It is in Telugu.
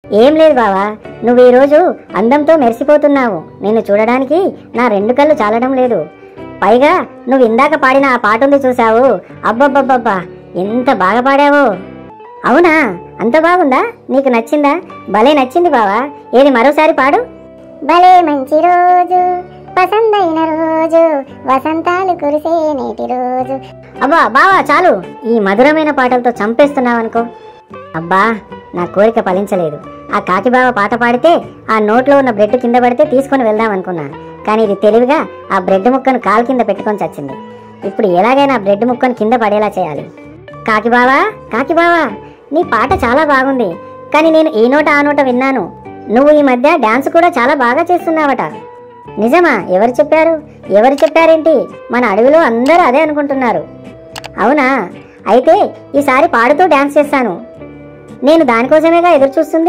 ఏం లేదు బావా, నువ్వు ఈరోజు అందంతో మెరిసిపోతున్నావు. నిన్ను చూడడానికి నా 2 కళ్ళు చాలడం లేదు. పైగా నువ్వు ఇందాక పాడిన ఆ పాట ఉంది చూసావు, అబ్బబ్బబ్బబ్బా ఎంత బాగా పాడావో. అవునా, అంత బాగుందా? నీకు నచ్చిందా? భలే నచ్చింది బావా. ఏది మరోసారి పాడు. భలే మంచి రోజు, పసందైన రోజు, వసంతాలు కురిసే నేటి రోజు. అబ్బా బావా చాలు, ఈ మధురమైన పాటలతో చంపేస్తున్నావనుకో. అబ్బా, నా కోరిక ఫలించలేదు. ఆ కాకిబావ పాట పాడితే ఆ నోట్లో ఉన్న బ్రెడ్ కింద పడితే తీసుకొని వెళ్దాం అనుకున్నా. కానీ ఇది తెలివిగా ఆ బ్రెడ్ ముక్కను కాలు కింద పెట్టుకొని చచ్చింది. ఇప్పుడు ఎలాగైనా ఆ బ్రెడ్ ముక్కను కింద పడేలా చేయాలి. కాకిబావా, కాకిబావా, నీ పాట చాలా బాగుంది. కానీ నేను ఈ నోట ఆ నోట విన్నాను. నువ్వు ఈ మధ్య డాన్స్ కూడా చాలా బాగా చేస్తున్నావట. నిజమా? ఎవరు చెప్పారు? ఎవరు చెప్పారేంటి? మన అడవిలో అందరూ అదే అనుకుంటున్నారు. అవునా? అయితే ఈసారి పాడుతూ డాన్స్ చేస్తాను. నేను దానికోసమేగా ఎదురు చూస్తుంది.